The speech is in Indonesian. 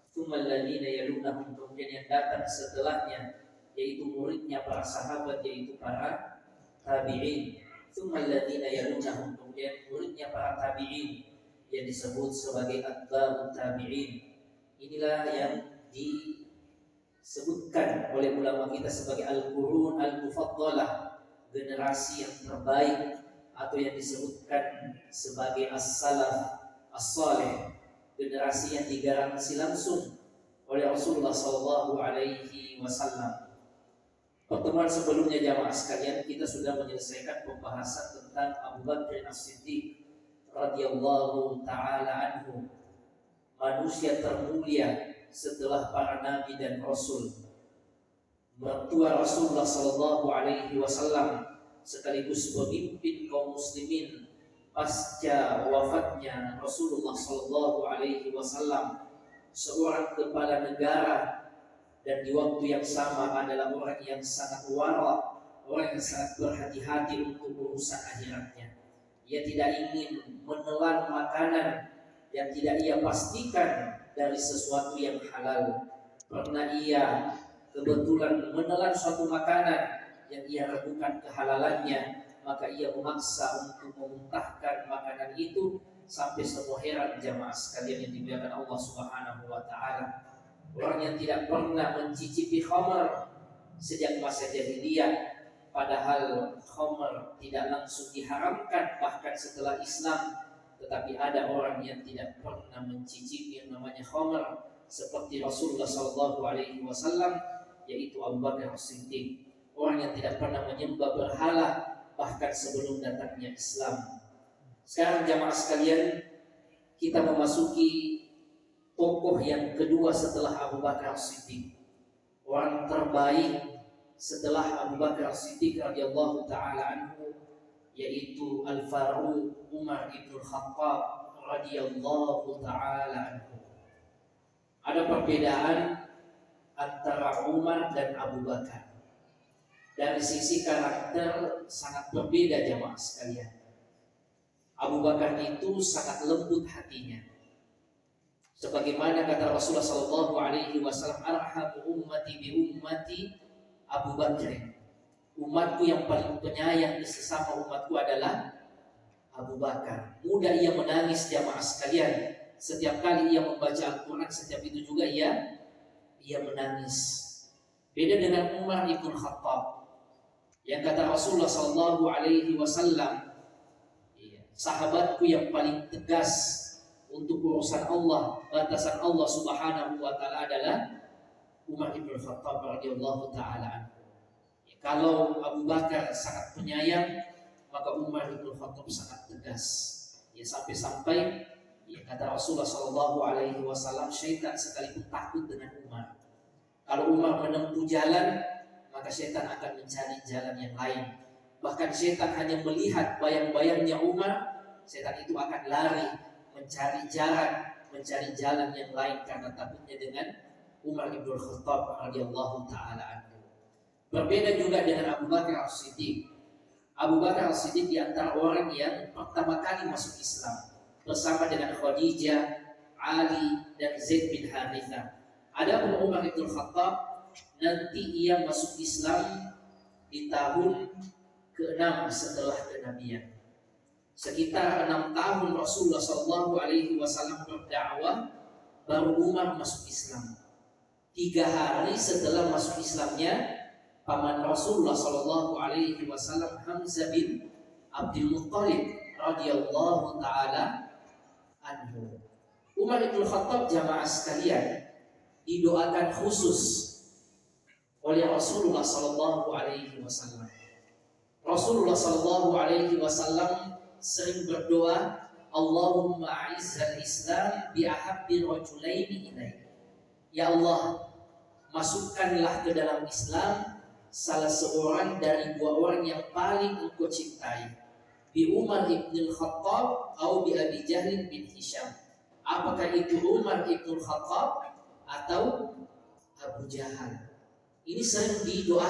Tsummal ladzina yalunahum, kemudian yang datang setelahnya yaitu muridnya para sahabat, yaitu para tabi'in. Tsummal ladzina yalunahum, kemudian muridnya para tabi'in yang disebut sebagai atba'ut tabi'in. Inilah yang disebutkan oleh ulama kita sebagai al-qurun al-mufaddalah, generasi yang terbaik, atau yang disebutkan sebagai as-salaf as-salih, generasi yang digaransi langsung oleh Rasulullah sallallahu alaihi wasallam. Pertemuan sebelumnya jamaah sekalian kita sudah menyelesaikan pembahasan tentang Abu Bakar As-Siddiq radhiyallahu taala anhu, manusia termulia setelah para nabi dan rasul, mertua Rasulullah sallallahu alaihi wasallam, sekaligus pemimpin kaum muslimin pasca wafatnya Rasulullah sallallahu alaihi wasallam, seorang kepala negara, dan di waktu yang sama adalah orang yang sangat wara, orang yang sangat berhati-hati untuk urusan akhiratnya. Ia tidak ingin menelan makanan yang tidak ia pastikan dari sesuatu yang halal. Pernah ia kebetulan menelan suatu makanan yang ia ragukan kehalalannya, maka ia memaksa untuk memuntahkan makanan itu sampai semua heran jamaah sekalian yang dimuliakan Allah Subhanahu wa taala. Orang yang tidak pernah mencicipi khamar sejak masa jahiliyah, padahal khamar tidak langsung diharamkan bahkan setelah Islam, tetapi ada orang yang tidak pernah mencicipi yang namanya khamar seperti Rasulullah SAW, yaitu Abu Bakar As-Siddiq, orang yang tidak pernah menyembah berhala bahkan sebelum datangnya Islam. Sekarang jamaah sekalian, kita memasuki tokoh yang kedua setelah Abu Bakar As-Siddiq, orang terbaik setelah Abu Bakar As-Siddiq radhiyallahu taala anhu, yaitu Al-Faruq Umar ibn Khattab radhiyallahu taala anhu. Ada perbedaan antara Umar dan Abu Bakar. Dari sisi karakter sangat berbeda jamaah sekalian. Abu Bakar itu sangat lembut hatinya. Sebagaimana kata Rasulullah sallallahu alaihi wasallam, arhamu ummati bi ummati Abu Bakar. Umatku yang paling penyayang di sesama umatku adalah Abu Bakar. Mudah ia menangis jamaah sekalian. Setiap kali ia membaca Al-Quran, setiap itu juga ia menangis. Beda dengan Umar ibn Khattab, yang kata Rasulullah sallallahu alaihi wasallam, sahabatku yang paling tegas untuk urusan Allah, batasan Allah Subhanahu wa taala adalah Umar ibn Khattab radhiyallahu taala anhu. Kalau Abu Bakar sangat penyayang, maka Umar ibn Khattab sangat tegas. Sampai-sampai kata Rasulullah sallallahu alaihi wasallam, syaitan sekalipun takut dengan Umar. Kalau Umar menempuh jalan, maka syaitan akan mencari jalan yang lain. Bahkan syaitan hanya melihat bayang-bayangnya Umar, syaitan itu akan lari mencari jalan yang lain karena takutnya dengan Umar ibn Khattab radhiyallahu taala anhu. Berbeda juga dengan Abu Bakar As-Siddiq. Abu Bakar As-Siddiq di antara orang yang pertama kali masuk Islam bersama dengan Khadijah, Ali, dan Zaid bin Harithah. Adapun Umar ibn Khattab, nanti ia masuk Islam di tahun ke-6 setelah kenabian. Sekitar 6 tahun Rasulullah SAW berdakwah, baru Umar masuk Islam. 3 hari setelah masuk Islamnya, paman Rasulullah SAW, Hamzah bin Abdul Muttalib radhiyallahu taala anhu. Umar ibn Khattab jamaah sekalian didoakan khusus oleh Rasulullah SAW. Rasulullah SAW sering berdoa, Allahumma a'izzal Islam bi ahabbi rajulaini ilaik. Ya Allah, masukkanlah ke dalam Islam salah seorang dari 2 orang yang paling engkau cintai, bi Umar ibn Khattab atau bi Abi Jahl bin Hisham. Apakah itu Umar ibn Khattab atau Abu Jahal? Ini sering didoakan